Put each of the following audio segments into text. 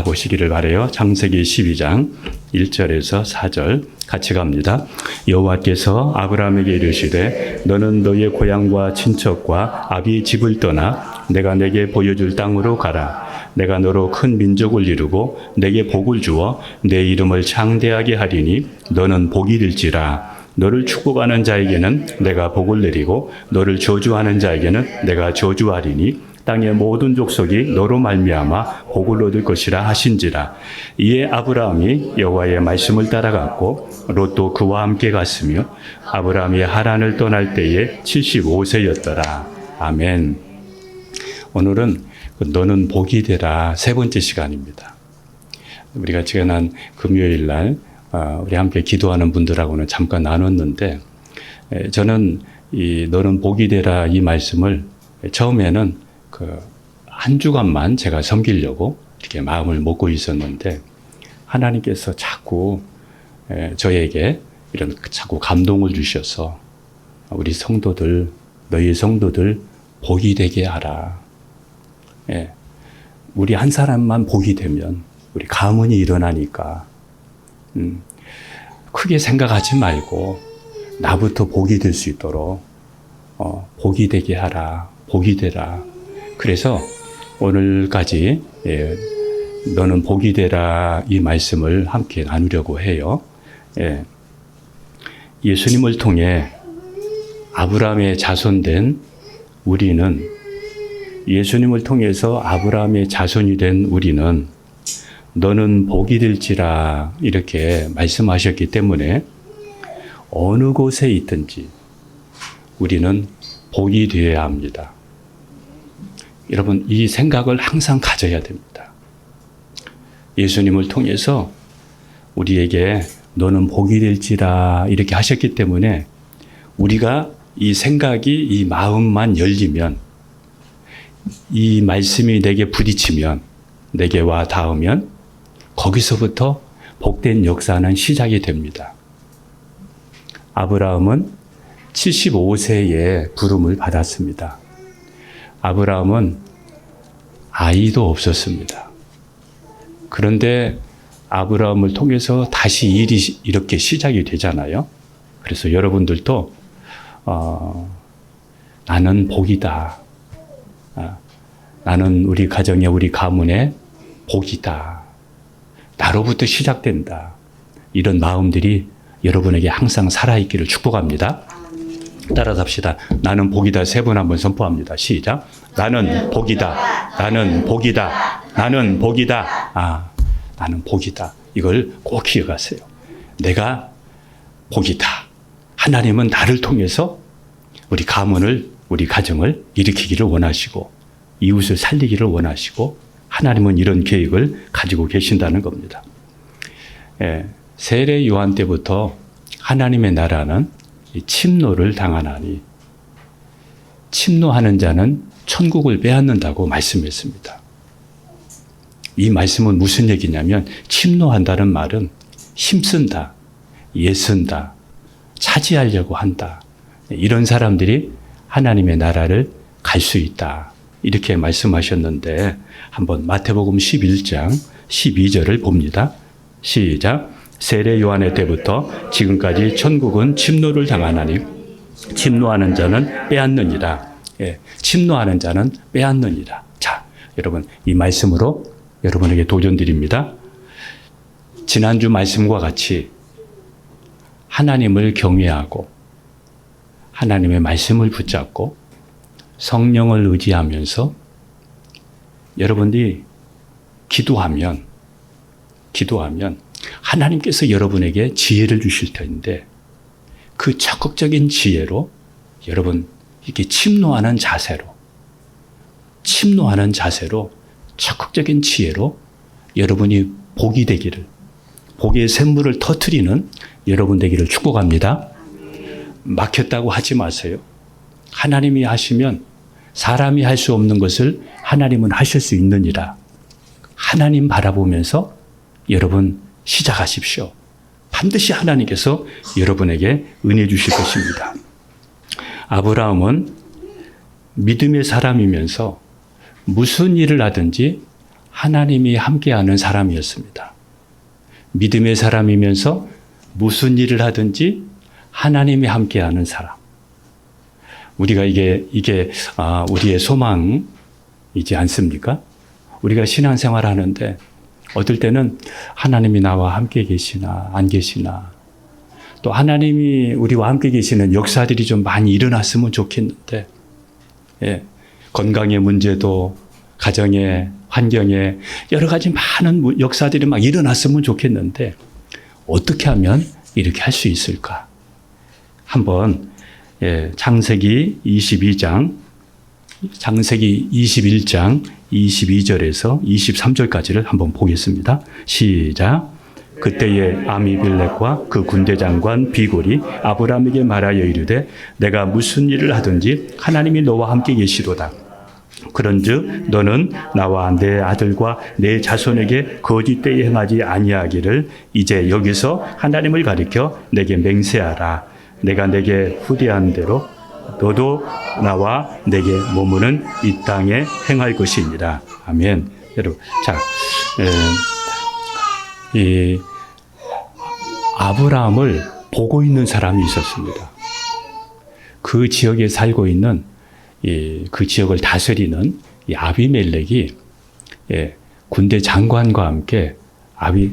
보시기를 바라요. 창세기 12장 1절에서 4절 같이 갑니다. 여호와께서 아브라함에게 이르시되 너는 너의 고향과 친척과 아비 집을 떠나 내가 내게 보여줄 땅으로 가라. 내가 너로 큰 민족을 이루고 내게 복을 주어 내 이름을 창대하게 하리니 너는 복이 될지라. 너를 축복하는 자에게는 내가 복을 내리고 너를 저주하는 자에게는 내가 저주하리니 땅의 모든 족속이 너로 말미암아 복을 얻을 것이라 하신지라. 이에 아브라함이 여호와의 말씀을 따라갔고 롯도 그와 함께 갔으며 아브라함이 하란을 떠날 때에 75세였더라. 아멘. 오늘은 너는 복이 되라 세 번째 시간입니다. 우리가 지난 금요일 날 우리 함께 기도하는 분들하고는 잠깐 나눴는데 저는 이 너는 복이 되라 이 말씀을 처음에는 한 주간만 제가 섬기려고 이렇게 마음을 먹고 있었는데 하나님께서 자꾸 저에게 이런 자꾸 감동을 주셔서 우리 성도들, 너희 성도들 복이 되게 하라. 우리 한 사람만 복이 되면 우리 가문이 일어나니까 크게 생각하지 말고 나부터 복이 될 수 있도록 복이 되게 하라. 복이 되라. 그래서 오늘까지 너는 복이 되라 이 말씀을 함께 나누려고 해요. 예수님을 통해 아브라함의 자손된 우리는 예수님을 통해서 아브라함의 자손이 된 우리는 너는 복이 될지라 이렇게 말씀하셨기 때문에 어느 곳에 있든지 우리는 복이 되어야 합니다. 여러분 이 생각을 항상 가져야 됩니다. 예수님을 통해서 우리에게 너는 복이 될지라 이렇게 하셨기 때문에 우리가 이 생각이 이 마음만 열리면 이 말씀이 내게 부딪히면 내게 와 닿으면 거기서부터 복된 역사는 시작이 됩니다. 아브라함은 75세에 부름을 받았습니다. 아브라함은 아이도 없었습니다. 그런데 아브라함을 통해서 다시 일이 이렇게 시작이 되잖아요. 그래서 여러분들도 나는 복이다. 나는 우리 가정에 우리 가문에 복이다. 나로부터 시작된다. 이런 마음들이 여러분에게 항상 살아있기를 축복합니다. 따라서 합시다. 나는 복이다. 세 번 한번 선포합니다. 시작. 나는 복이다. 나는 복이다. 나는 복이다. 나는 복이다. 이걸 꼭 기억하세요. 내가 복이다. 하나님은 나를 통해서 우리 가문을, 우리 가정을 일으키기를 원하시고 이웃을 살리기를 원하시고 하나님은 이런 계획을 가지고 계신다는 겁니다. 세례 요한 때부터 하나님의 나라는 침노를 당하나니 침노하는 자는 천국을 빼앗는다고 말씀했습니다. 이 말씀은 무슨 얘기냐면 침노한다는 말은 힘쓴다, 애쓴다, 차지하려고 한다. 이런 사람들이 하나님의 나라를 갈 수 있다. 이렇게 말씀하셨는데 한번 마태복음 11장 12절을 봅니다. 시작. 세례 요한의 때부터 지금까지 천국은 침노를 당하나니 침노하는 자는 빼앗느니라. 침노하는 자는 빼앗느니라. 자, 여러분 이 말씀으로 여러분에게 도전드립니다. 지난주 말씀과 같이 하나님을 경외하고 하나님의 말씀을 붙잡고 성령을 의지하면서 여러분들이 기도하면 하나님께서 여러분에게 지혜를 주실 텐데 그 적극적인 지혜로 여러분 이렇게 침노하는 자세로 적극적인 지혜로 여러분이 복이 되기를 복의 샘물을 터뜨리는 여러분 되기를 축복합니다. 막혔다고 하지 마세요. 하나님이 하시면 사람이 할 수 없는 것을 하나님은 하실 수 있느니라. 하나님 바라보면서 여러분 시작하십시오. 반드시 하나님께서 여러분에게 은혜 주실 것입니다. 아브라함은 믿음의 사람이면서 무슨 일을 하든지 하나님이 함께하는 사람이었습니다. 믿음의 사람이면서 무슨 일을 하든지 하나님이 함께하는 사람. 우리가 이게 우리의 소망이지 않습니까? 우리가 신앙생활 하는데 어떨 때는 하나님이 나와 함께 계시나 안 계시나, 또 하나님이 우리와 함께 계시는 역사들이 좀 많이 일어났으면 좋겠는데, 건강의 문제도 가정의 환경에 여러 가지 많은 역사들이 막 일어났으면 좋겠는데 어떻게 하면 이렇게 할 수 있을까? 한번 창세기 21장 22절에서 23절까지를 한번 보겠습니다. 시작. 그때에 아미빌렉과 그 군대 장관 비골이 아브라함에게 말하여 이르되 내가 무슨 일을 하든지 하나님이 너와 함께 계시도다. 그런즉 너는 나와 내 아들과 내 자손에게 거짓되이 행하지 아니하기를 이제 여기서 하나님을 가리켜 내게 맹세하라. 내가 내게 후대한 대로 너도 나와 내게 머무는 이 땅에 행할 것이니라. 아멘. 여러분, 자, 이 아브라함을 보고 있는 사람이 있었습니다. 그 지역에 살고 있는 그 지역을 다스리는 이 아비멜렉이 군대 장관과 함께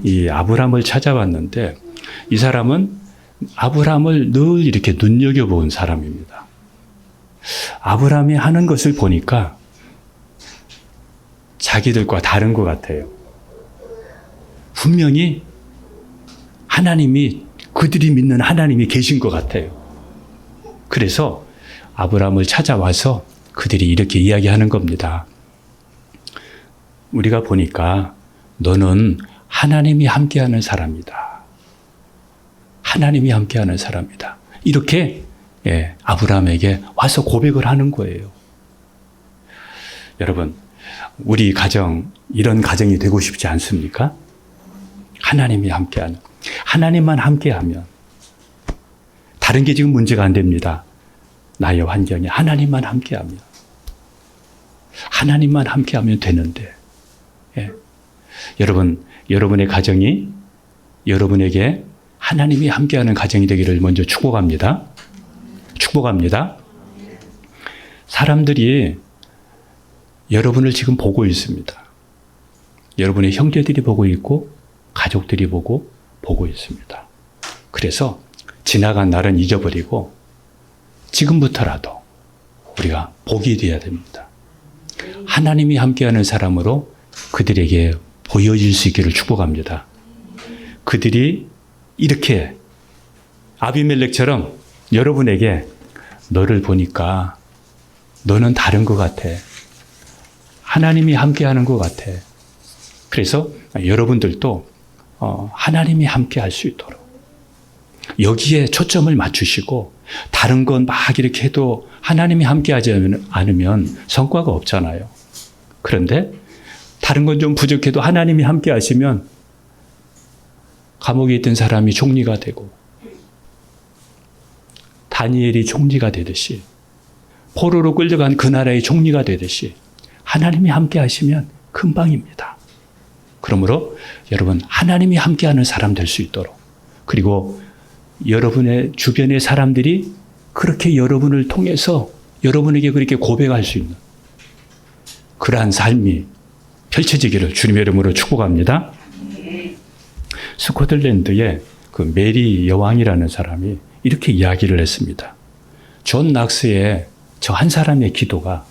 이 아브라함을 찾아왔는데, 이 사람은 아브라함을 늘 이렇게 눈여겨본 사람입니다. 아브라함이 하는 것을 보니까 자기들과 다른 것 같아요. 분명히 하나님이, 그들이 믿는 하나님이 계신 것 같아요. 그래서 아브라함을 찾아와서 그들이 이렇게 이야기하는 겁니다. 우리가 보니까 너는 하나님이 함께하는 사람이다. 하나님이 함께하는 사람이다. 이렇게 아브라함에게 와서 고백을 하는 거예요. 여러분, 우리 가정, 이런 가정이 되고 싶지 않습니까? 하나님이 함께하는, 하나님만 함께하면 다른 게 지금 문제가 안 됩니다. 나의 환경에 하나님만 함께하면, 하나님만 함께하면 되는데, 여러분, 여러분의 가정이 여러분에게 하나님이 함께하는 가정이 되기를 먼저 축복합니다. 축복합니다. 사람들이 여러분을 지금 보고 있습니다. 여러분의 형제들이 보고 있고 가족들이 보고 있습니다. 그래서 지나간 날은 잊어버리고 지금부터라도 우리가 복이 되어야 됩니다. 하나님이 함께하는 사람으로 그들에게 보여질 수 있기를 축복합니다. 그들이 이렇게 아비멜렉처럼 여러분에게 너를 보니까 너는 다른 것 같아. 하나님이 함께하는 것 같아. 그래서 여러분들도 하나님이 함께할 수 있도록 여기에 초점을 맞추시고, 다른 건 막 이렇게 해도 하나님이 함께하지 않으면 성과가 없잖아요. 그런데 다른 건 좀 부족해도 하나님이 함께하시면 감옥에 있던 사람이 총리가 되고 다니엘이 총리가 되듯이, 포로로 끌려간 그 나라의 총리가 되듯이 하나님이 함께하시면 금방입니다. 그러므로 여러분, 하나님이 함께하는 사람 될 수 있도록, 그리고 여러분의 주변의 사람들이 그렇게 여러분을 통해서 여러분에게 그렇게 고백할 수 있는 그러한 삶이 펼쳐지기를 주님의 이름으로 축복합니다. 스코틀랜드의 그 메리 여왕이라는 사람이 이렇게 이야기를 했습니다. 존 낙스의 저 한 사람의 기도가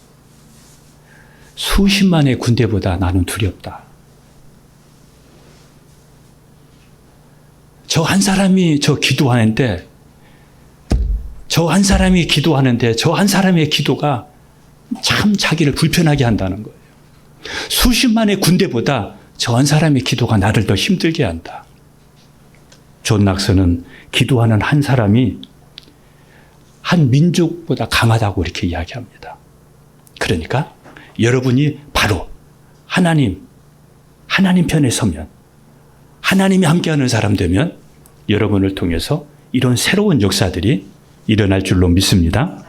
수십만의 군대보다 나는 두렵다. 저 한 사람이 저 기도하는데, 저 한 사람이 기도하는데 저 한 사람의 기도가 참 자기를 불편하게 한다는 거예요. 수십만의 군대보다 저 한 사람의 기도가 나를 더 힘들게 한다. 존 낙서는 기도하는 한 사람이 한 민족보다 강하다고 이렇게 이야기합니다. 그러니까 여러분이 바로 하나님 편에 서면, 하나님이 함께하는 사람 되면 여러분을 통해서 이런 새로운 역사들이 일어날 줄로 믿습니다.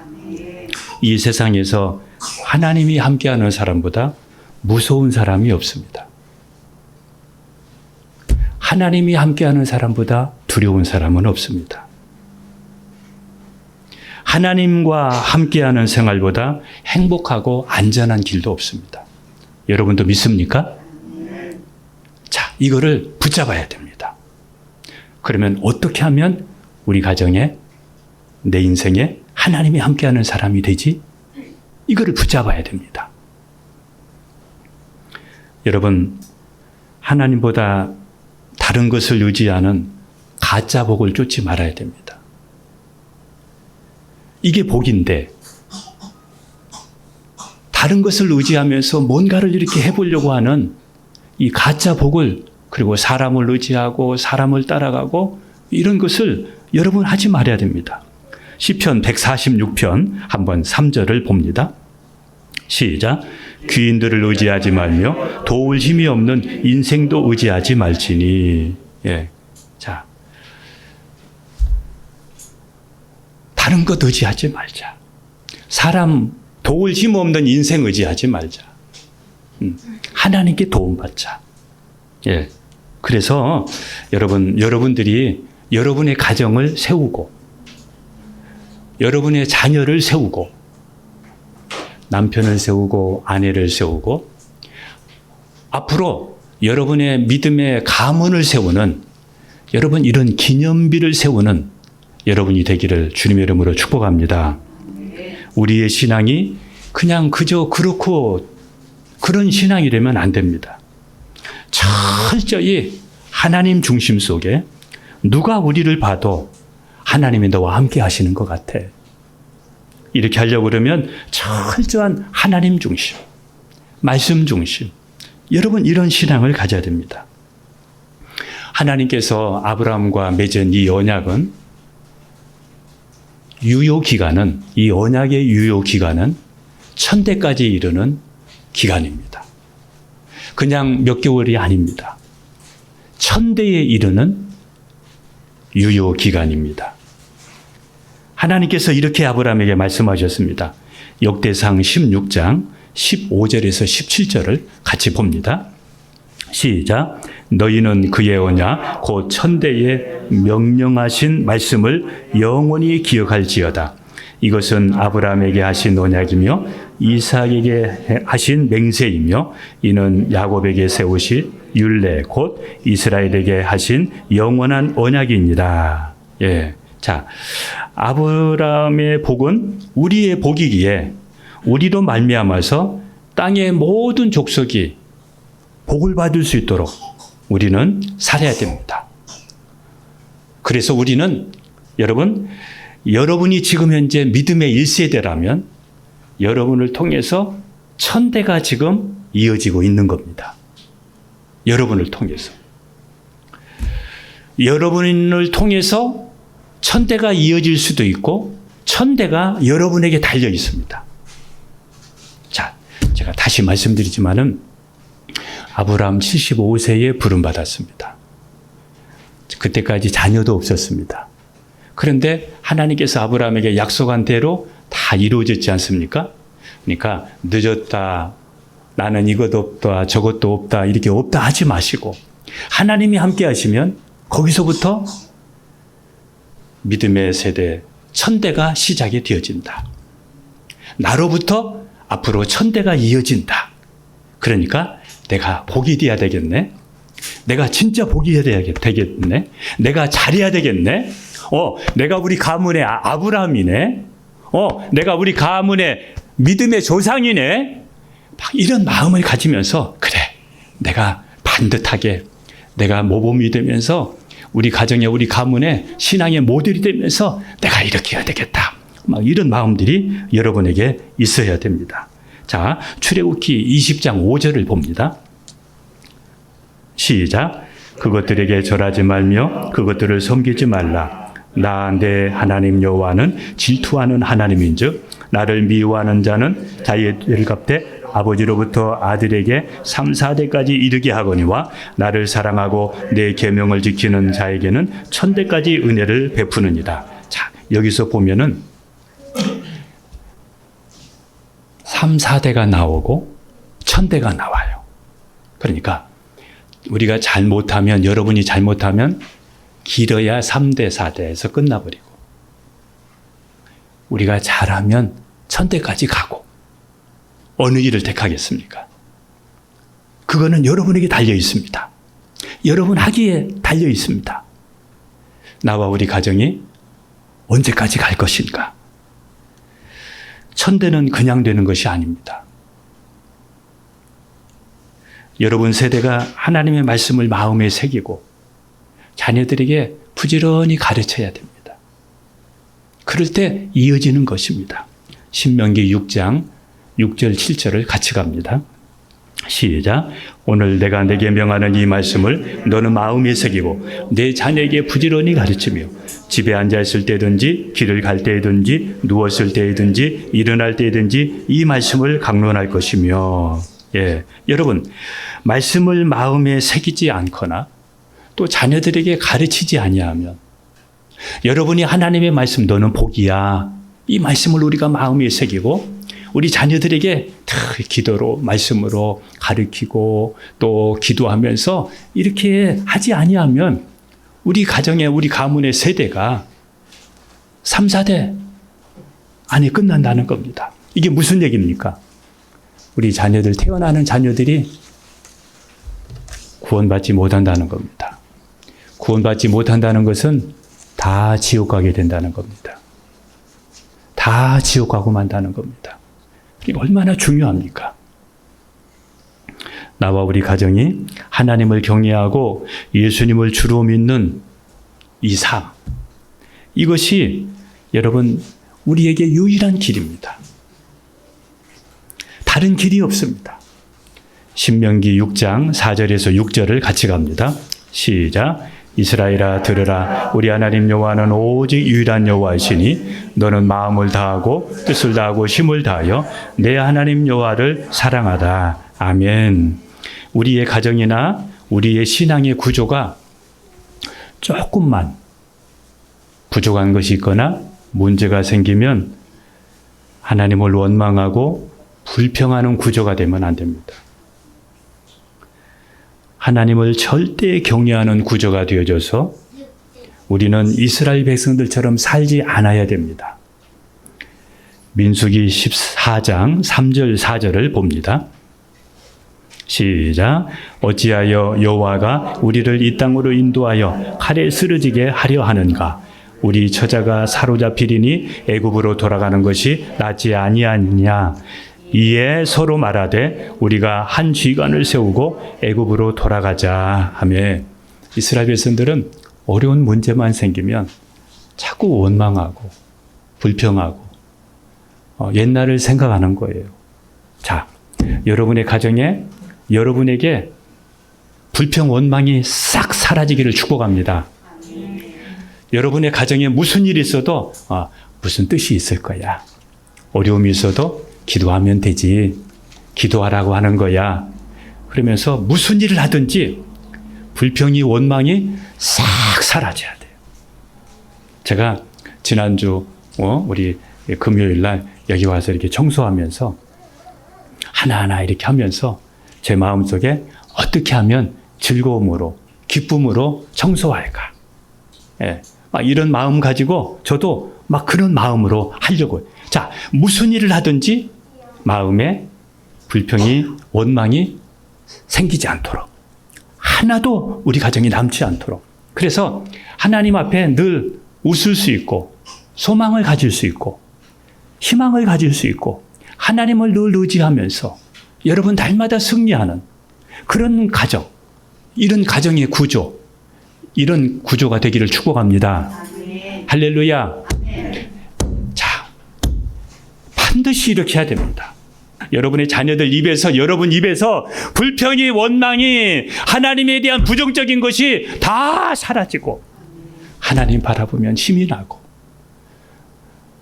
이 세상에서 하나님이 함께하는 사람보다 무서운 사람이 없습니다. 하나님이 함께하는 사람보다 두려운 사람은 없습니다. 하나님과 함께하는 생활보다 행복하고 안전한 길도 없습니다. 여러분도 믿습니까? 자, 이거를 붙잡아야 됩니다. 그러면 어떻게 하면 우리 가정에, 내 인생에 하나님이 함께하는 사람이 되지? 이거를 붙잡아야 됩니다. 여러분, 하나님보다 다른 것을 의지하는 가짜 복을 쫓지 말아야 됩니다. 이게 복인데 다른 것을 의지하면서 뭔가를 이렇게 해보려고 하는 이 가짜 복을, 그리고 사람을 의지하고 사람을 따라가고 이런 것을 여러분 하지 말아야 됩니다. 시편 146편 한번 3절을 봅니다. 시작. 귀인들을 의지하지 말며 도울 힘이 없는 인생도 의지하지 말지니. 예. 자, 다른 것 의지하지 말자. 사람 도울 힘 없는 인생 의지하지 말자. 하나님께 도움받자. 예. 그래서 여러분들이 여러분의 가정을 세우고, 여러분의 자녀를 세우고, 남편을 세우고, 아내를 세우고, 앞으로 여러분의 믿음의 가문을 세우는, 여러분 이런 기념비를 세우는 여러분이 되기를 주님의 이름으로 축복합니다. 우리의 신앙이 그냥 그저 그렇고 그런 신앙이 되면 안 됩니다. 철저히 하나님 중심 속에 누가 우리를 봐도 하나님이 너와 함께 하시는 것 같아. 이렇게 하려고 그러면 철저한 하나님 중심, 말씀 중심. 여러분 이런 신앙을 가져야 됩니다. 하나님께서 아브라함과 맺은 이 언약은 유효기간은, 이 언약의 유효기간은 천대까지 이르는 기간입니다. 그냥 몇 개월이 아닙니다. 천대에 이르는 유효기간입니다. 하나님께서 이렇게 아브라함에게 말씀하셨습니다. 역대상 16장 15절에서 17절을 같이 봅니다. 시작. 너희는 그의 언약 곧 천대에 명령하신 말씀을 영원히 기억할지어다. 이것은 아브라함에게 하신 언약이며 이삭에게 하신 맹세이며 이는 야곱에게 세우신 율례 곧 이스라엘에게 하신 영원한 언약이니라. 예. 자, 아브라함의 복은 우리의 복이기에 우리로 말미암아서 땅의 모든 족속이 복을 받을 수 있도록 우리는 살아야 됩니다. 그래서 우리는 여러분이 지금 현재 믿음의 1세대라면 여러분을 통해서 천대가 지금 이어지고 있는 겁니다. 여러분을 통해서. 여러분을 통해서 천대가 이어질 수도 있고 천대가 여러분에게 달려 있습니다. 자, 제가 다시 말씀드리지만은 아브라함 75세에 부름받았습니다. 그때까지 자녀도 없었습니다. 그런데 하나님께서 아브라함에게 약속한 대로 다 이루어졌지 않습니까? 그러니까 늦었다, 나는 이것도 없다, 저것도 없다, 이렇게 없다 하지 마시고 하나님이 함께 하시면 거기서부터 믿음의 세대, 천대가 시작이 되어진다. 나로부터 앞으로 천대가 이어진다. 그러니까 내가 복이 돼야 되겠네. 내가 진짜 복이 돼야 되겠네. 내가 잘해야 되겠네. 내가 우리 가문의 아브라함이네. 내가 우리 가문의 믿음의 조상이네. 이런 마음을 가지면서 그래, 내가 반듯하게 내가 모범이 되면서 우리 가정에 우리 가문의 신앙의 모델이 되면서 내가 이렇게 해야 되겠다. 막 이런 마음들이 여러분에게 있어야 됩니다. 자, 출애굽기 20장 5절을 봅니다. 시작. 그것들에게 절하지 말며 그것들을 섬기지 말라. 나 내 하나님 여호와는 질투하는 하나님인즉 나를 미워하는 자는 자의 죄를 갚되 아버지로부터 아들에게 3, 4대까지 이르게 하거니와 나를 사랑하고 내 계명을 지키는 자에게는 천대까지 은혜를 베푸느니라. 자, 여기서 보면은 3, 4대가 나오고 천대가 나와요. 그러니까 우리가 잘못하면, 여러분이 잘못하면 길어야 3대, 4대에서 끝나버리고, 우리가 잘하면 천대까지 가고, 어느 길을 택하겠습니까? 그거는 여러분에게 달려 있습니다. 여러분 하기에 달려 있습니다. 나와 우리 가정이 언제까지 갈 것인가? 천대는 그냥 되는 것이 아닙니다. 여러분 세대가 하나님의 말씀을 마음에 새기고 자녀들에게 부지런히 가르쳐야 됩니다. 그럴 때 이어지는 것입니다. 신명기 6장 6절 7절을 같이 갑니다. 시작. 오늘 내가 내게 명하는 이 말씀을 너는 마음에 새기고 내 자녀에게 부지런히 가르치며 집에 앉아있을 때든지 길을 갈 때든지 누웠을 때든지 일어날 때든지 이 말씀을 강론할 것이며. 여러분, 말씀을 마음에 새기지 않거나 또 자녀들에게 가르치지 아니하면 여러분이 하나님의 말씀 너는 복이야, 이 말씀을 우리가 마음에 새기고 우리 자녀들에게 기도로 말씀으로 가르치고 또 기도하면서 이렇게 하지 아니하면 우리 가정의 우리 가문의 세대가 3, 4대 안에 끝난다는 겁니다. 이게 무슨 얘기입니까? 우리 자녀들, 태어나는 자녀들이 구원받지 못한다는 겁니다. 구원받지 못한다는 것은 다 지옥 가게 된다는 겁니다. 다 지옥 가고 만다는 겁니다. 이게 얼마나 중요합니까? 나와 우리 가정이 하나님을 경외하고 예수님을 주로 믿는 이 삶, 이것이 여러분 우리에게 유일한 길입니다. 다른 길이 없습니다. 신명기 6장 4절에서 6절을 같이 갑니다. 시작. 이스라엘아 들으라. 우리 하나님 여호와는 오직 유일한 여호와이시니 너는 마음을 다하고 뜻을 다하고 힘을 다하여 내 하나님 여호와를 사랑하다. 아멘. 우리의 가정이나 우리의 신앙의 구조가 조금만 부족한 것이 있거나 문제가 생기면 하나님을 원망하고 불평하는 구조가 되면 안 됩니다. 하나님을 절대 경외하는 구조가 되어져서 우리는 이스라엘 백성들처럼 살지 않아야 됩니다. 민수기 14장 3절 4절을 봅니다. 시작. 어찌하여 여호와가 우리를 이 땅으로 인도하여 칼에 쓰러지게 하려 하는가? 우리 처자가 사로잡히리니 애굽으로 돌아가는 것이 낫지 아니하느냐? 이에 서로 말하되 우리가 한 쥐관을 세우고 애굽으로 돌아가자 하며, 이스라엘 백성들은 어려운 문제만 생기면 자꾸 원망하고 불평하고 옛날을 생각하는 거예요. 자, 여러분의 가정에 여러분에게 불평 원망이 싹 사라지기를 축복합니다. 여러분의 가정에 무슨 일이 있어도 무슨 뜻이 있을 거야. 어려움이 있어도 기도하면 되지. 기도하라고 하는 거야. 그러면서 무슨 일을 하든지 불평이 원망이 싹 사라져야 돼요. 제가 지난주 우리 금요일 날 여기 와서 이렇게 청소하면서 하나하나 이렇게 하면서 제 마음속에 어떻게 하면 즐거움으로 기쁨으로 청소할까. 막 이런 마음 가지고 저도 막 그런 마음으로 하려고. 자, 무슨 일을 하든지 마음에 불평이 원망이 생기지 않도록, 하나도 우리 가정이 남지 않도록. 그래서 하나님 앞에 늘 웃을 수 있고 소망을 가질 수 있고 희망을 가질 수 있고 하나님을 늘 의지하면서 여러분 날마다 승리하는 그런 가정, 이런 가정의 구조, 이런 구조가 되기를 축복합니다. 할렐루야. 자, 반드시 이렇게 해야 됩니다. 여러분의 자녀들 입에서, 여러분 입에서 불평이, 원망이, 하나님에 대한 부정적인 것이 다 사라지고 하나님 바라보면 힘이 나고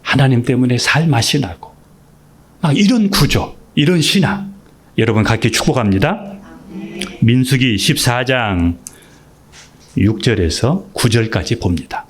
하나님 때문에 살 맛이 나고 막 이런 구조, 이런 신앙 여러분 갖게 축복합니다. 민수기 14장 6절에서 9절까지 봅니다.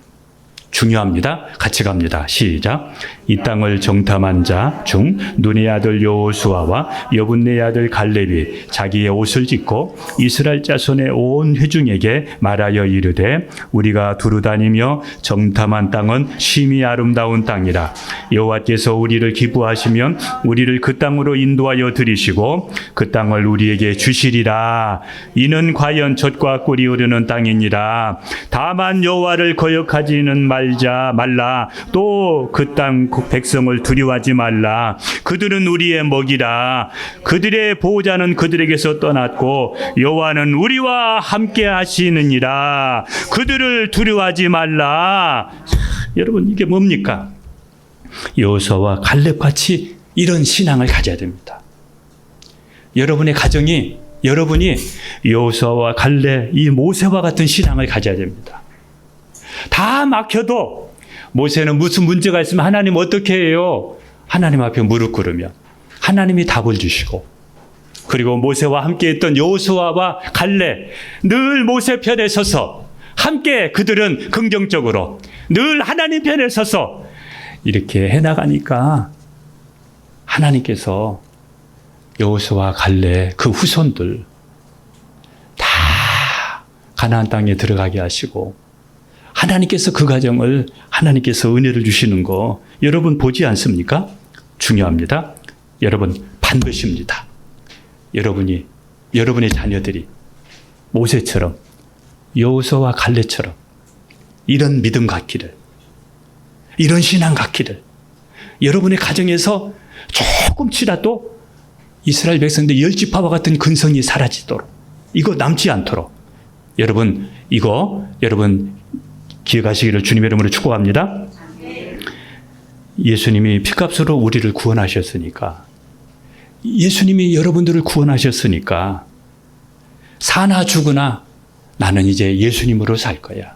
중요합니다. 같이 갑니다. 시작. 이 땅을 정탐한 자 중 눈의 아들 여호수아와 여분네 아들 갈렙이 자기의 옷을 찢고 이스라엘 자손의 온 회중에게 말하여 이르되 우리가 두루 다니며 정탐한 땅은 심히 아름다운 땅이라. 여호와께서 우리를 기뻐하시면 우리를 그 땅으로 인도하여 들이시고 그 땅을 우리에게 주시리라. 이는 과연 젖과 꿀이 흐르는 땅이니라. 다만 여호와를 거역하지는 말라. 또 그 땅 백성을 두려워하지 말라. 그들은 우리의 먹이라. 그들의 보호자는 그들에게서 떠났고 여호와는 우리와 함께 하시느니라. 그들을 두려워하지 말라. 여러분, 이게 뭡니까? 여호수아와 갈렙같이 이런 신앙을 가져야 됩니다. 여러분의 가정이, 여러분이 여호수아와 갈렙, 이 모세와 같은 신앙을 가져야 됩니다. 다 막혀도 모세는 무슨 문제가 있으면 하나님 어떻게 해요? 하나님 앞에 무릎 꿇으면 하나님이 답을 주시고, 그리고 모세와 함께 했던 여호수아와 갈렙, 늘 모세 편에 서서 함께 그들은 긍정적으로 늘 하나님 편에 서서 이렇게 해나가니까 하나님께서 여호수아 갈렙 그 후손들 다 가나안 땅에 들어가게 하시고, 하나님께서 그 가정을, 하나님께서 은혜를 주시는 거 여러분 보지 않습니까? 중요합니다. 여러분, 반드시입니다. 여러분의 자녀들이 모세처럼, 여호수아와 갈렙처럼 이런 믿음 갖기를, 이런 신앙 갖기를, 여러분의 가정에서 조금치라도 이스라엘 백성들 10지파와 같은 근성이 사라지도록, 이거 남지 않도록 여러분 기억하시기를 주님의 이름으로 축복합니다. 예수님이 피값으로 우리를 구원하셨으니까, 예수님이 여러분들을 구원하셨으니까 사나 죽으나 나는 이제 예수님으로 살 거야.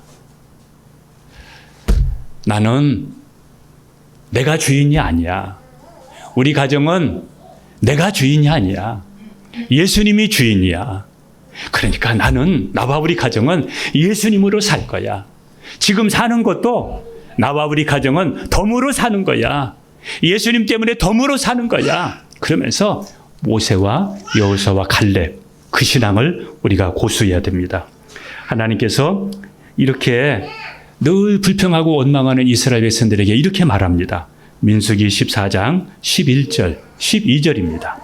나는 내가 주인이 아니야. 우리 가정은 내가 주인이 아니야. 예수님이 주인이야. 그러니까 나와 우리 가정은 예수님으로 살 거야. 지금 사는 것도 나와 우리 가정은 덤으로 사는 거야. 예수님 때문에 덤으로 사는 거야. 그러면서 모세와 여호수아와 갈렙, 그 신앙을 우리가 고수해야 됩니다. 하나님께서 이렇게 늘 불평하고 원망하는 이스라엘 백성들에게 이렇게 말합니다. 민수기 14장 11절, 12절입니다.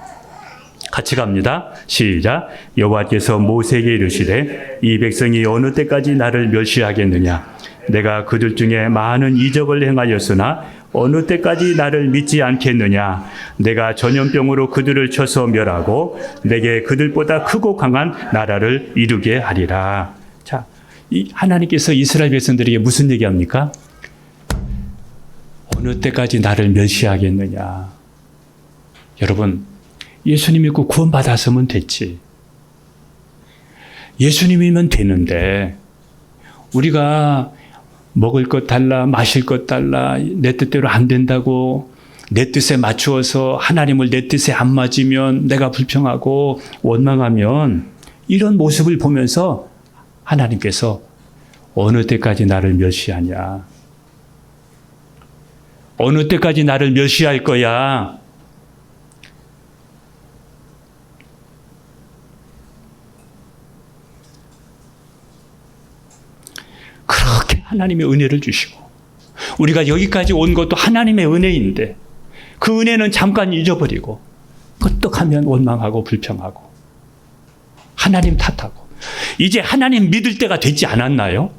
같이 갑니다. 시작. 여호와께서 모세에게 이르시되 이 백성이 어느 때까지 나를 멸시하겠느냐? 내가 그들 중에 많은 이적을 행하였으나 어느 때까지 나를 믿지 않겠느냐? 내가 전염병으로 그들을 쳐서 멸하고 내게 그들보다 크고 강한 나라를 이루게 하리라. 자, 하나님께서 이스라엘 백성들에게 무슨 얘기합니까? 어느 때까지 나를 멸시하겠느냐? 여러분, 예수님 믿고 구원받았으면 됐지. 예수님이면 되는데, 우리가 먹을 것 달라, 마실 것 달라, 내 뜻대로 안 된다고, 내 뜻에 맞추어서 하나님을 내 뜻에 안 맞으면 내가 불평하고 원망하면, 이런 모습을 보면서 하나님께서 어느 때까지 나를 멸시하냐? 어느 때까지 나를 멸시할 거야? 그렇게 하나님의 은혜를 주시고, 우리가 여기까지 온 것도 하나님의 은혜인데 그 은혜는 잠깐 잊어버리고 끄떡하면 원망하고 불평하고 하나님 탓하고, 이제 하나님 믿을 때가 되지 않았나요?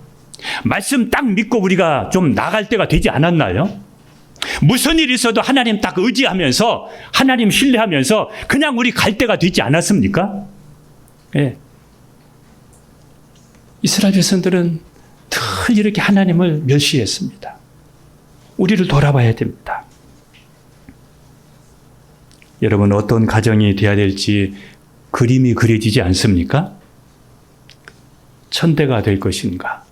말씀 딱 믿고 우리가 좀 나갈 때가 되지 않았나요? 무슨 일이 있어도 하나님 딱 의지하면서, 하나님 신뢰하면서 그냥 우리 갈 때가 되지 않았습니까? 예. 이스라엘 백성들은 늘 이렇게 하나님을 멸시했습니다. 우리를 돌아봐야 됩니다. 여러분, 어떤 가정이 되어야 될지 그림이 그려지지 않습니까? 천대가 될 것인가?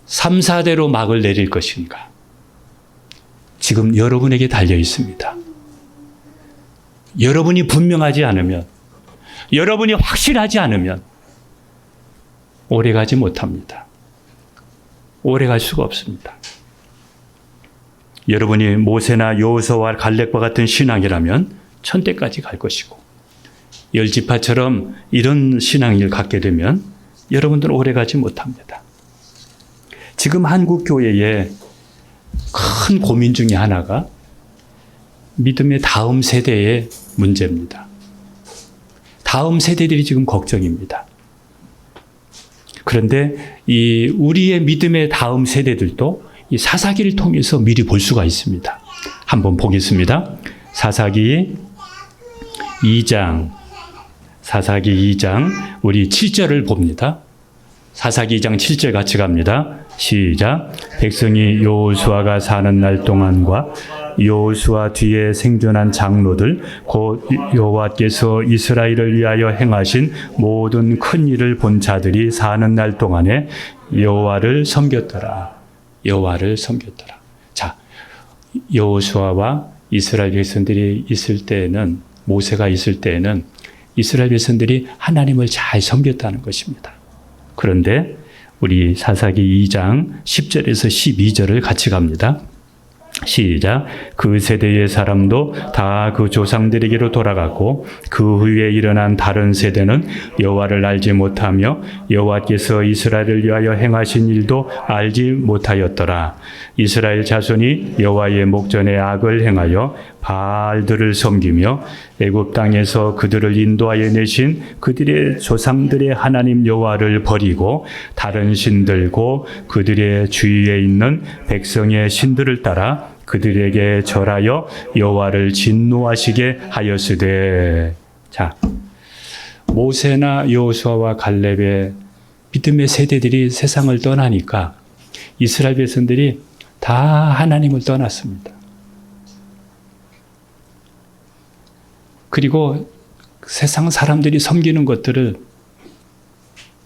3, 4대로 막을 내릴 것인가? 지금 여러분에게 달려 있습니다. 여러분이 분명하지 않으면, 여러분이 확실하지 않으면 오래 가지 못합니다. 오래 갈 수가 없습니다. 여러분이 모세나 여호수아와 갈렙과 같은 신앙이라면 천대까지 갈 것이고, 열 지파처럼 이런 신앙을 갖게 되면 여러분들은 오래 가지 못합니다. 지금 한국 교회의 큰 고민 중에 하나가 믿음의 다음 세대의 문제입니다. 다음 세대들이 지금 걱정입니다. 그런데 이 우리의 믿음의 다음 세대들도 이 사사기를 통해서 미리 볼 수가 있습니다. 한번 보겠습니다. 사사기 2장 우리 7절을 봅니다. 사사기 2장 7절 같이 갑니다. 시작. 백성이 여호수아가 사는 날 동안과 여호수아 뒤에 생존한 장로들 곧 여호와께서 이스라엘을 위하여 행하신 모든 큰 일을 본 자들이 사는 날 동안에 여호와를 섬겼더라. 자, 여호수아와 이스라엘 백성들이 있을 때에는, 모세가 있을 때에는 이스라엘 백성들이 하나님을 잘 섬겼다는 것입니다. 그런데 우리 사사기 2장 10절에서 12절을 같이 갑니다. 시작. 그 세대의 사람도 다 그 조상들에게로 돌아갔고 그 후에 일어난 다른 세대는 여호와를 알지 못하며 여호와께서 이스라엘을 위하여 행하신 일도 알지 못하였더라. 이스라엘 자손이 여호와의 목전에 악을 행하여 바알들을 섬기며 애굽 땅에서 그들을 인도하여 내신 그들의 조상들의 하나님 여호와를 버리고 다른 신들고 그들의 주위에 있는 백성의 신들을 따라 그들에게 절하여 여호와를 진노하시게 하였으되. 자, 모세나 여호수아와 갈렙의 믿음의 세대들이 세상을 떠나니까 이스라엘 백성들이 다 하나님을 떠났습니다. 그리고 세상 사람들이 섬기는 것들을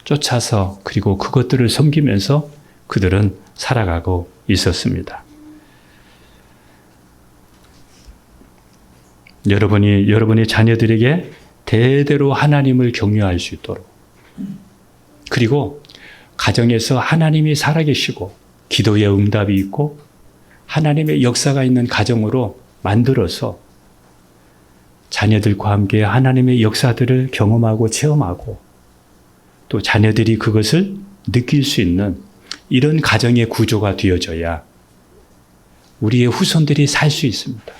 쫓아서, 그리고 그것들을 섬기면서 그들은 살아가고 있었습니다. 여러분이 자녀들에게 대대로 하나님을 경외할 수 있도록, 그리고 가정에서 하나님이 살아계시고 기도의 응답이 있고 하나님의 역사가 있는 가정으로 만들어서 자녀들과 함께 하나님의 역사들을 경험하고 체험하고 또 자녀들이 그것을 느낄 수 있는 이런 가정의 구조가 되어져야 우리의 후손들이 살 수 있습니다.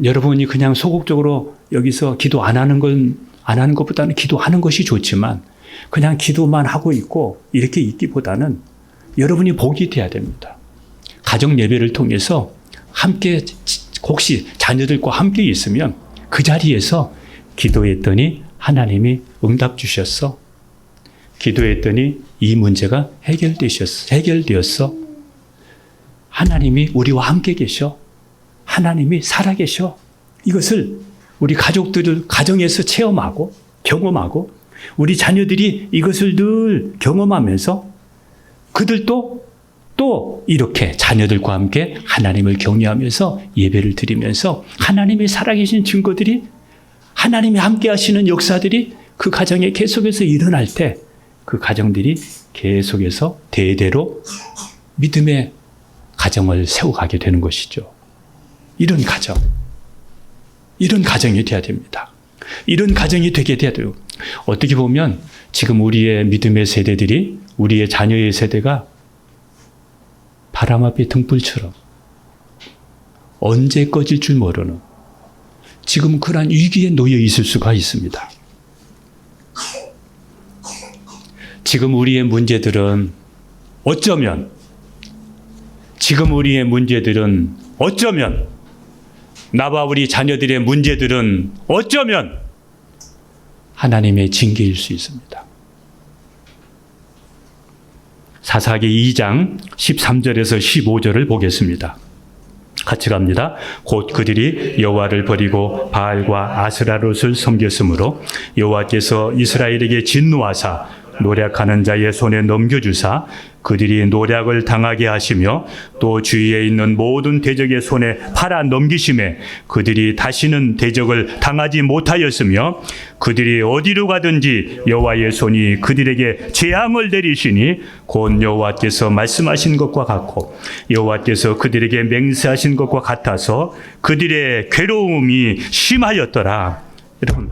여러분이 그냥 소극적으로 여기서 기도 안 하는 것보다는 기도하는 것이 좋지만 그냥 기도만 하고 있고 이렇게 있기보다는 여러분이 복이 돼야 됩니다. 가정 예배를 통해서 함께, 혹시 자녀들과 함께 있으면 그 자리에서 기도했더니 하나님이 응답 주셨어. 기도했더니 이 문제가 해결되었어. 하나님이 우리와 함께 계셔. 하나님이 살아계셔. 이것을 우리 가족들을 가정에서 체험하고 경험하고 우리 자녀들이 이것을 늘 경험하면서 그들도 또 이렇게 자녀들과 함께 하나님을 경외하면서 예배를 드리면서 하나님이 살아계신 증거들이, 하나님이 함께 하시는 역사들이 그 가정에 계속해서 일어날 때 그 가정들이 계속해서 대대로 믿음의 가정을 세워가게 되는 것이죠. 이런 가정이 돼야 됩니다. 이런 가정이 되게 돼야 돼요. 어떻게 보면 지금 우리의 믿음의 세대들이, 우리의 자녀의 세대가 바람 앞에 등불처럼 언제 꺼질 줄 모르는 지금 그러한 위기에 놓여 있을 수가 있습니다. 지금 우리의 문제들은 어쩌면 나와 우리 자녀들의 문제들은 어쩌면 하나님의 징계일 수 있습니다. 사사기 2장 13절에서 15절을 보겠습니다. 같이 갑니다. 곧 그들이 여호와를 버리고 바알과 아스라롯을 섬겼으므로 여호와께서 이스라엘에게 진노하사 노력하는 자의 손에 넘겨주사 그들이 노략을 당하게 하시며 또 주위에 있는 모든 대적의 손에 팔아 넘기심에 그들이 다시는 대적을 당하지 못하였으며 그들이 어디로 가든지 여호와의 손이 그들에게 재앙을 내리시니 곧 여호와께서 말씀하신 것과 같고 여호와께서 그들에게 맹세하신 것과 같아서 그들의 괴로움이 심하였더라. 여러분,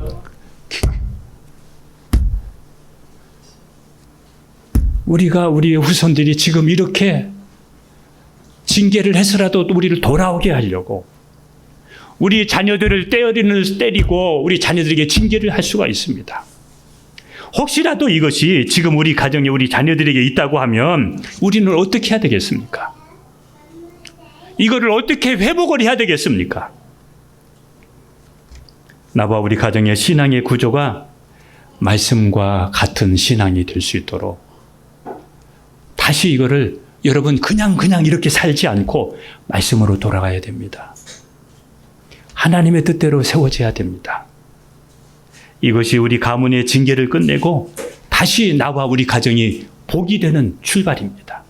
우리의 후손들이 지금 이렇게 징계를 해서라도 우리를 돌아오게 하려고 우리 자녀들을 때리고 우리 자녀들에게 징계를 할 수가 있습니다. 혹시라도 이것이 지금 우리 가정에 우리 자녀들에게 있다고 하면 우리는 어떻게 해야 되겠습니까? 이거를 어떻게 회복을 해야 되겠습니까? 나와 우리 가정의 신앙의 구조가 말씀과 같은 신앙이 될 수 있도록 다시 이거를 여러분 그냥 이렇게 살지 않고 말씀으로 돌아가야 됩니다. 하나님의 뜻대로 세워져야 됩니다. 이것이 우리 가문의 징계를 끝내고 다시 나와 우리 가정이 복이 되는 출발입니다.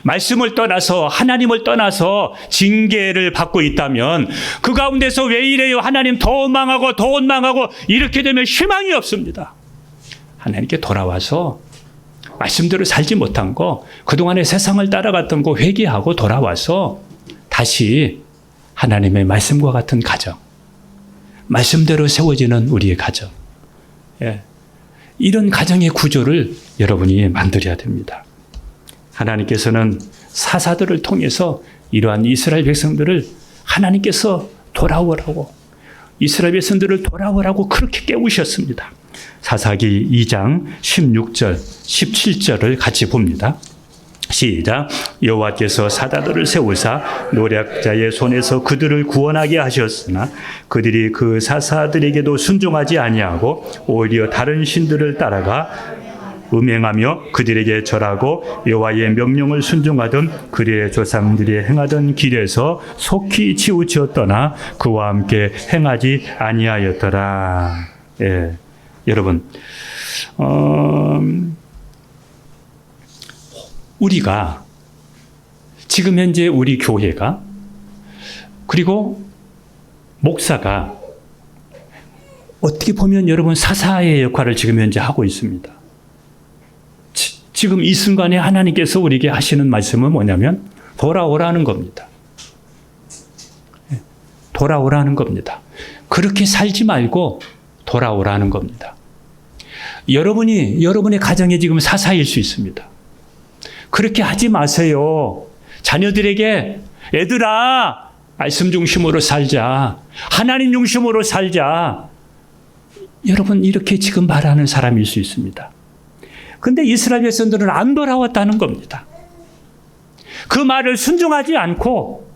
말씀을 떠나서 하나님을 떠나서 징계를 받고 있다면 그 가운데서 왜 이래요? 하나님 더 원망하고 이렇게 되면 희망이 없습니다. 하나님께 돌아와서 말씀대로 살지 못한 거, 그동안에 세상을 따라갔던 거 회개하고 돌아와서 다시 하나님의 말씀과 같은 가정, 말씀대로 세워지는 우리의 가정, 이런 가정의 구조를 여러분이 만들어야 됩니다. 하나님께서는 사사들을 통해서 이러한 이스라엘 백성들을 하나님께서 돌아오라고, 이스라엘 백성들을 돌아오라고 그렇게 깨우셨습니다. 사사기 2장 16절, 17절을 같이 봅니다. 시작. 여호와께서 사다들을 세우사 노략자의 손에서 그들을 구원하게 하셨으나 그들이 그 사사들에게도 순종하지 아니하고 오히려 다른 신들을 따라가 음행하며 그들에게 절하고 여호와의 명령을 순종하던 그들의 조상들이 행하던 길에서 속히 치우치었더나 그와 함께 행하지 아니하였더라. 여러분, 우리가 지금 현재 우리 교회가 그리고 목사가 어떻게 보면 여러분 사사의 역할을 지금 현재 하고 있습니다. 지금 이 순간에 하나님께서 우리에게 하시는 말씀은 뭐냐면 돌아오라는 겁니다. 돌아오라는 겁니다. 그렇게 살지 말고 돌아오라는 겁니다. 여러분의 가정에 지금 사사일 수 있습니다. 그렇게 하지 마세요. 자녀들에게 애들아 말씀 중심으로 살자. 하나님 중심으로 살자. 여러분 이렇게 지금 말하는 사람일 수 있습니다. 근데 이스라엘 백성들은 안 돌아왔다는 겁니다. 그 말을 순종하지 않고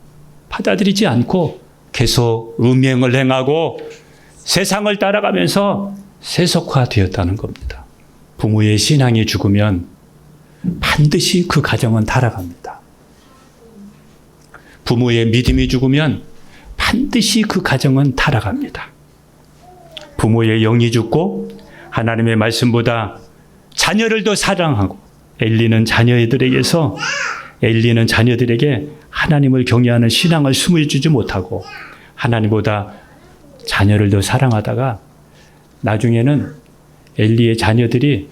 받아들이지 않고 계속 음행을 행하고 세상을 따라가면서 세속화되었다는 겁니다. 부모의 신앙이 죽으면 반드시 그 가정은 타락합니다. 부모의 믿음이 죽으면 반드시 그 가정은 타락합니다. 부모의 영이 죽고 하나님의 말씀보다 자녀를 더 사랑하고 엘리는 자녀들에게 하나님을 경외하는 신앙을 숨겨주지 못하고 하나님보다 자녀를 더 사랑하다가 나중에는 엘리의 자녀들이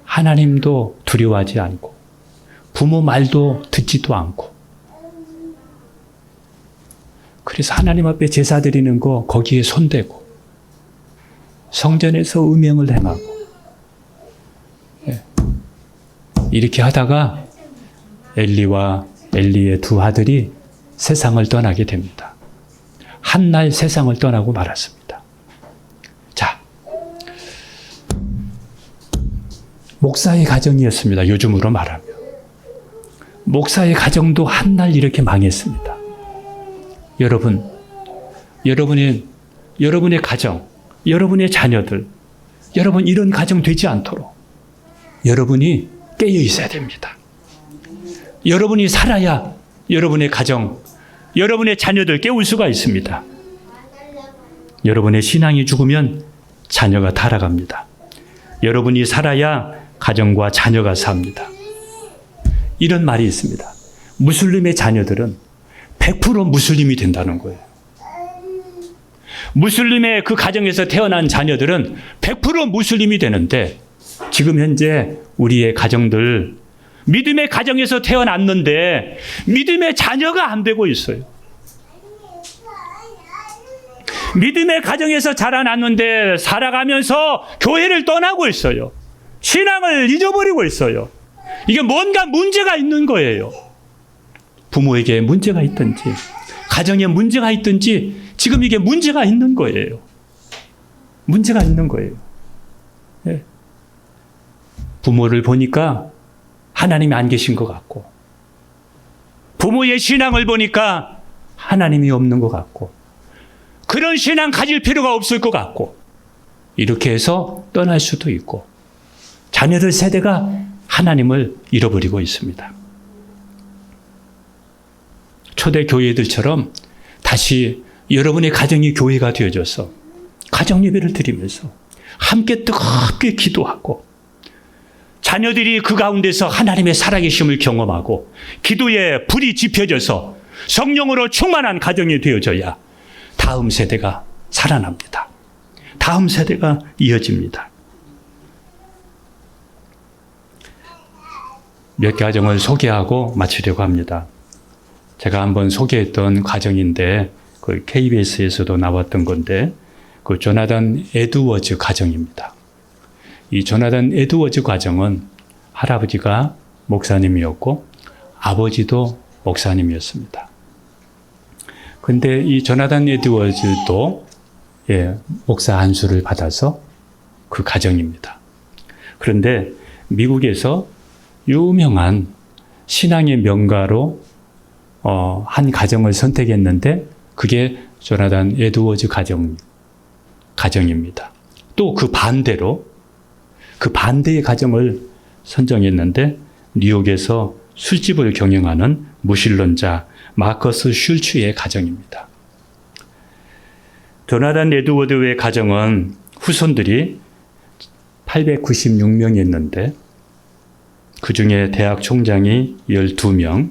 하나님도 두려워하지 않고 부모 말도 듣지도 않고 그래서 하나님 앞에 제사 드리는 거 거기에 손대고 성전에서 음행을 행하고 이렇게 하다가 엘리와 엘리의 두 아들이 세상을 떠나게 됩니다. 한날 세상을 떠나고 말았습니다. 자, 목사의 가정이었습니다. 요즘으로 말하면. 목사의 가정도 한날 이렇게 망했습니다. 여러분의 가정, 여러분의 자녀들, 여러분 이런 가정 되지 않도록 여러분이 깨어 있어야 됩니다. 여러분이 살아야 여러분의 가정, 여러분의 자녀들 깨울 수가 있습니다. 여러분의 신앙이 죽으면 자녀가 타락합니다. 여러분이 살아야 가정과 자녀가 삽니다. 이런 말이 있습니다. 무슬림의 자녀들은 100% 무슬림이 된다는 거예요. 무슬림의 그 가정에서 태어난 자녀들은 100% 무슬림이 되는데 지금 현재 우리의 가정들 믿음의 가정에서 태어났는데 믿음의 자녀가 안 되고 있어요. 믿음의 가정에서 자라났는데 살아가면서 교회를 떠나고 있어요. 신앙을 잊어버리고 있어요. 이게 뭔가 문제가 있는 거예요. 부모에게 문제가 있든지 가정에 문제가 있든지 지금 이게 문제가 있는 거예요. 문제가 있는 거예요. 네. 부모를 보니까 하나님이 안 계신 것 같고 부모의 신앙을 보니까 하나님이 없는 것 같고 그런 신앙 가질 필요가 없을 것 같고 이렇게 해서 떠날 수도 있고 자녀들 세대가 하나님을 잃어버리고 있습니다. 초대 교회들처럼 다시 여러분의 가정이 교회가 되어져서 가정 예배를 드리면서 함께 뜨겁게 기도하고 자녀들이 그 가운데서 하나님의 살아계심을 경험하고 기도에 불이 지펴져서 성령으로 충만한 가정이 되어져야 다음 세대가 살아납니다. 다음 세대가 이어집니다. 몇 가정을 소개하고 마치려고 합니다. 제가 한번 소개했던 가정인데 그 KBS에서도 나왔던 건데 그 조나단 에드워즈 가정입니다. 이 조나단 에드워즈 가정은 할아버지가 목사님이었고 아버지도 목사님이었습니다. 근데 이 조나단 에드워즈도 목사 안수를 받아서 그 가정입니다. 그런데 미국에서 유명한 신앙의 명가로 한 가정을 선택했는데 그게 조나단 에드워즈 가정입니다. 또 그 반대로 그 반대의 가정을 선정했는데 뉴욕에서 술집을 경영하는 무신론자 마커스 슐츠의 가정입니다. 조나단 에드워드의 가정은 후손들이 896명이었는데 그 중에 대학 총장이 12명,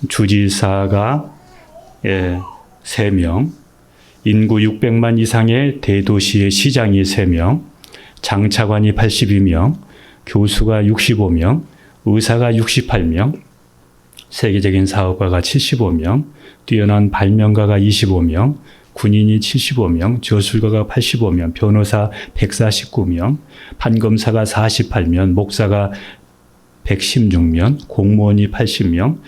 주지사가 3명, 인구 600만 이상의 대도시의 시장이 3명, 장차관이 82명, 교수가 65명, 의사가 68명, 세계적인 사업가가 75명, 뛰어난 발명가가 25명, 군인이 75명, 저술가가 85명, 변호사 149명, 판검사가 48명, 목사가 116명, 공무원이 80명,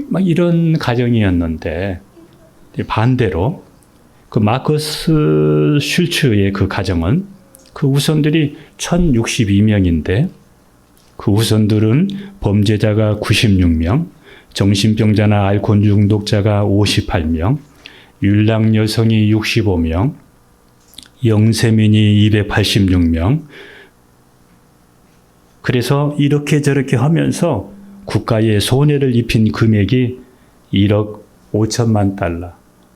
막 이런 가정이었는데 반대로 그 마커스 슐츠의 그 가정은 그 후손들이 1062명인데 그 후손들은 범죄자가 96명, 정신병자나 알코올 중독자가 58명, 율랑 여성이 65명, 영세민이 286명. 그래서 이렇게 저렇게 하면서 국가에 손해를 입힌 금액이 1억 5천만 달러.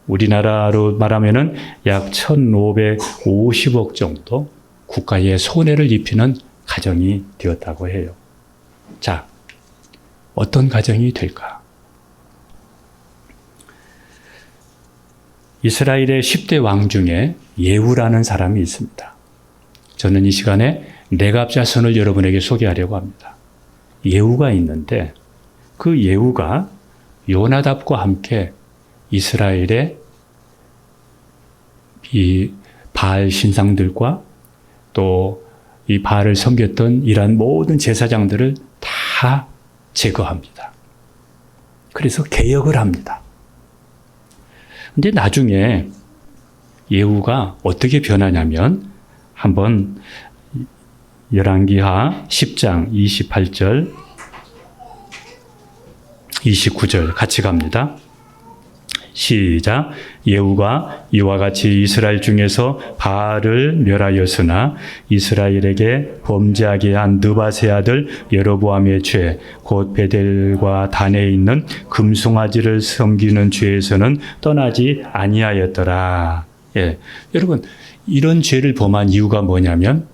우리나라로 말하면은 약 1,550억 정도 국가에 손해를 입히는 가정이 되었다고 해요. 자, 어떤 가정이 될까? 이스라엘의 10대 왕 중에 예후라는 사람이 있습니다. 저는 이 시간에 레갑 자손을 여러분에게 소개하려고 합니다. 예후가 있는데 그 예후가 요나답과 함께 이스라엘의 이 바알 신상들과 또 이 바알을 섬겼던 이러한 모든 제사장들을 다 제거합니다. 그래서 개혁을 합니다. 근데 나중에 예후가 어떻게 변하냐면 한번 열왕기하 10장 28절 29절 같이 갑니다. 시작. 예후가 이와 같이 이스라엘 중에서 바알을 멸하였으나 이스라엘에게 범죄하게 한 느밧의 아들 여로보암의 죄, 곧 베델과 단에 있는 금송아지를 섬기는 죄에서는 떠나지 아니하였더라. 여러분, 이런 죄를 범한 이유가 뭐냐면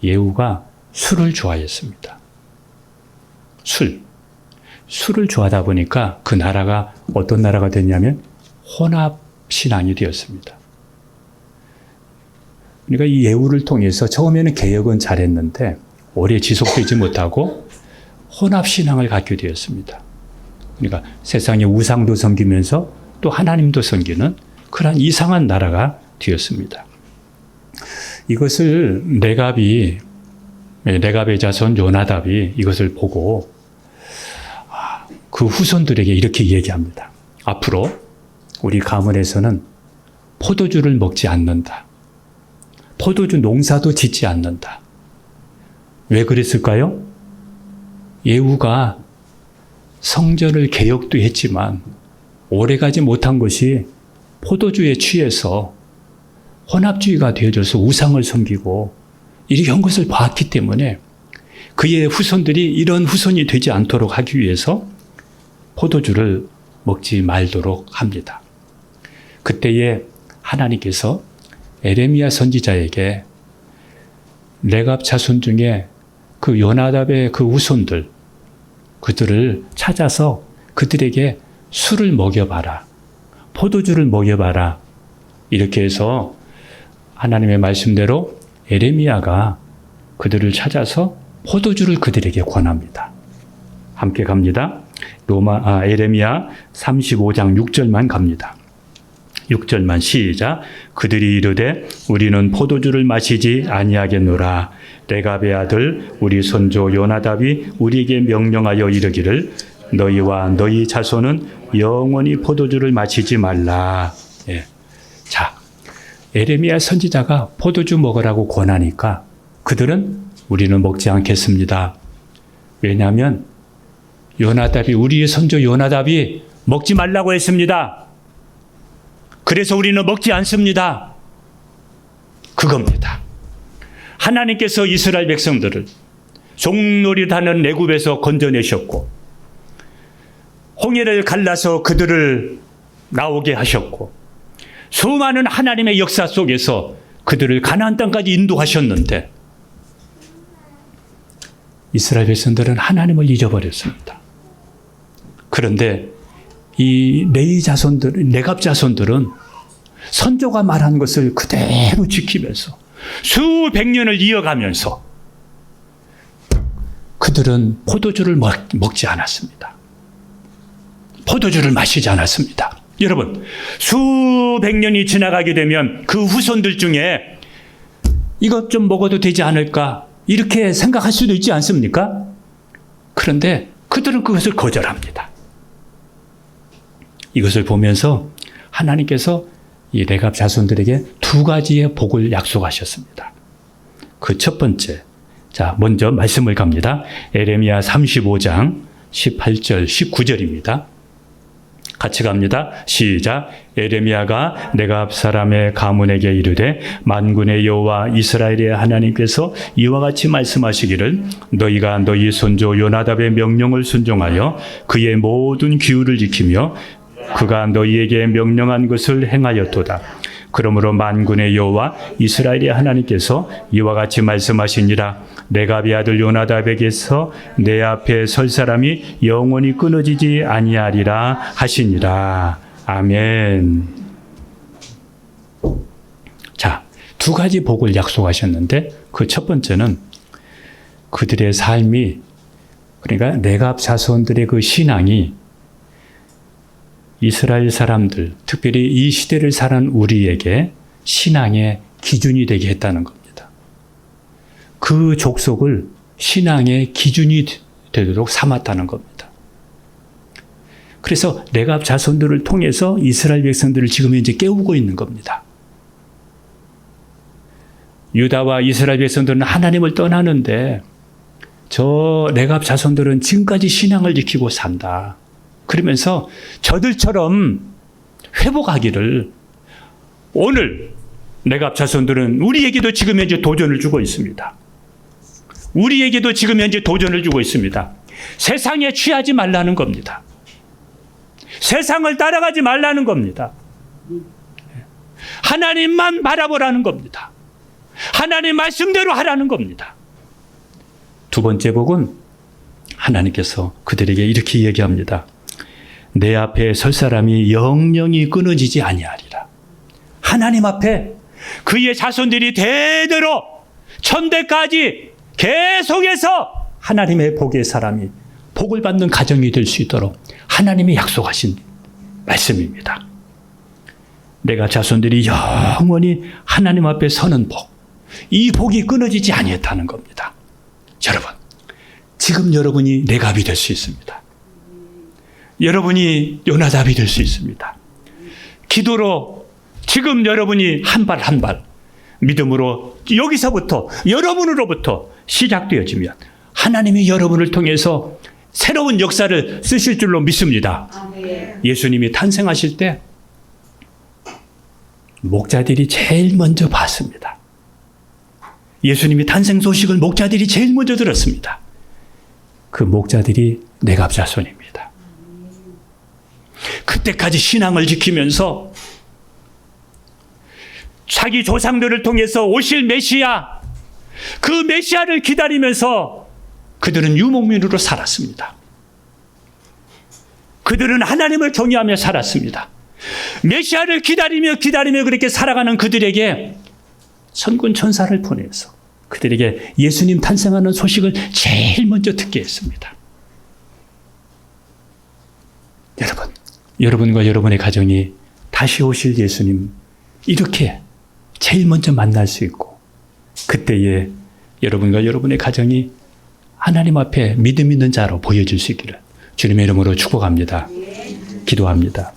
예후가 술을 좋아했습니다. 술. 술을 좋아하다 보니까 그 나라가 어떤 나라가 됐냐면 혼합신앙이 되었습니다. 그러니까 이 예후를 통해서 처음에는 개혁은 잘했는데 오래 지속되지 못하고 혼합신앙을 갖게 되었습니다. 그러니까 세상의 우상도 섬기면서 또 하나님도 섬기는 그런 이상한 나라가 되었습니다. 이것을 레갑의 자손 요나답이 이것을 보고 그 후손들에게 이렇게 얘기합니다. 앞으로 우리 가문에서는 포도주를 먹지 않는다. 포도주 농사도 짓지 않는다. 왜 그랬을까요? 예후가 성전을 개혁도 했지만 오래가지 못한 것이 포도주에 취해서 혼합주의가 되어져서 우상을 섬기고 이렇게 한 것을 봤기 때문에 그의 후손들이 이런 후손이 되지 않도록 하기 위해서 포도주를 먹지 말도록 합니다. 그때에 하나님께서 에레미야 선지자에게 레갑 자손 중에 그 요나답의 그 후손들, 그들을 찾아서 그들에게 술을 먹여봐라. 포도주를 먹여봐라. 이렇게 해서 하나님의 말씀대로 에레미야가 그들을 찾아서 포도주를 그들에게 권합니다. 함께 갑니다. 에레미야 35장 6절만 갑니다. 6절만 시작. 그들이 이르되 우리는 포도주를 마시지 아니하겠노라. 레갑의 아들 우리 손조 요나답이 우리에게 명령하여 이르기를 너희와 너희 자손은 영원히 포도주를 마시지 말라. 예. 자, 에레미야 선지자가 포도주 먹으라고 권하니까 그들은 우리는 먹지 않겠습니다. 왜냐하면 요나답이 우리의 손조 요나답이 먹지 말라고 했습니다. 그래서 우리는 먹지 않습니다. 그겁니다. 하나님께서 이스라엘 백성들을 종놀이하는 애굽에서 건져내셨고 홍해를 갈라서 그들을 나오게 하셨고 수많은 하나님의 역사 속에서 그들을 가나안 땅까지 인도하셨는데 이스라엘 백성들은 하나님을 잊어버렸습니다. 그런데 이 레갑 자손들은 선조가 말한 것을 그대로 지키면서 수백 년을 이어가면서 그들은 포도주를 먹지 않았습니다. 포도주를 마시지 않았습니다. 여러분, 수백 년이 지나가게 되면 그 후손들 중에 이것 좀 먹어도 되지 않을까 이렇게 생각할 수도 있지 않습니까? 그런데 그들은 그것을 거절합니다. 이것을 보면서 하나님께서 이 레갑 자손들에게 두 가지의 복을 약속하셨습니다. 그 첫 번째, 자, 먼저 말씀을 갑니다. 에레미야 35장 18절, 19절입니다. 같이 갑니다. 시작. 에레미야가 레갑 사람의 가문에게 이르되 만군의 여호와 이스라엘의 하나님께서 이와 같이 말씀하시기를 너희가 너희 손조 요나답의 명령을 순종하여 그의 모든 규율을 지키며 그가 너희에게 명령한 것을 행하였도다. 그러므로 만군의 여호와 이스라엘의 하나님께서 이와 같이 말씀하시니라. 레갑의 아들 요나답에게서 내 앞에 설 사람이 영원히 끊어지지 아니하리라 하시니라. 아멘. 자, 두 가지 복을 약속하셨는데 그 첫 번째는 그들의 삶이, 그러니까 레갑 자손들의 그 신앙이 이스라엘 사람들, 특별히 이 시대를 사는 우리에게 신앙의 기준이 되게 했다는 겁니다. 그 족속을 신앙의 기준이 되도록 삼았다는 겁니다. 그래서 레갑 자손들을 통해서 이스라엘 백성들을 지금 현재 깨우고 있는 겁니다. 유다와 이스라엘 백성들은 하나님을 떠나는데 저 레갑 자손들은 지금까지 신앙을 지키고 산다. 그러면서 저들처럼 회복하기를 오늘 레갑 자손들은 우리에게도 지금 현재 도전을 주고 있습니다. 우리에게도 지금 현재 도전을 주고 있습니다. 세상에 취하지 말라는 겁니다. 세상을 따라가지 말라는 겁니다. 하나님만 바라보라는 겁니다. 하나님 말씀대로 하라는 겁니다. 두 번째 복은 하나님께서 그들에게 이렇게 얘기합니다. 내 앞에 설 사람이 영영이 끊어지지 아니하리라. 하나님 앞에 그의 자손들이 대대로 천대까지 계속해서 하나님의 복의 사람이 복을 받는 가정이 될 수 있도록 하나님이 약속하신 말씀입니다. 내가 자손들이 영원히 하나님 앞에 서는 복, 이 복이 끊어지지 아니했다는 겁니다. 여러분, 지금 여러분이 레갑이 될 수 있습니다. 여러분이 요나답이 될 수 있습니다. 기도로 지금 여러분이 한 발 한 발 믿음으로 여기서부터 여러분으로부터 시작되어지면 하나님이 여러분을 통해서 새로운 역사를 쓰실 줄로 믿습니다. 예수님이 탄생하실 때 목자들이 제일 먼저 봤습니다. 예수님이 탄생 소식을 목자들이 제일 먼저 들었습니다. 그 목자들이 레갑 자손입니다. 그때까지 신앙을 지키면서 자기 조상들을 통해서 오실 메시아, 그 메시아를 기다리면서 그들은 유목민으로 살았습니다. 그들은 하나님을 경외하며 살았습니다. 메시아를 기다리며 그렇게 살아가는 그들에게 천군 천사를 보내서 그들에게 예수님 탄생하는 소식을 제일 먼저 듣게 했습니다. 여러분, 여러분과 여러분의 가정이 다시 오실 예수님 이렇게 제일 먼저 만날 수 있고 그때에 여러분과 여러분의 가정이 하나님 앞에 믿음 있는 자로 보여질 수 있기를 주님의 이름으로 축복합니다. 기도합니다.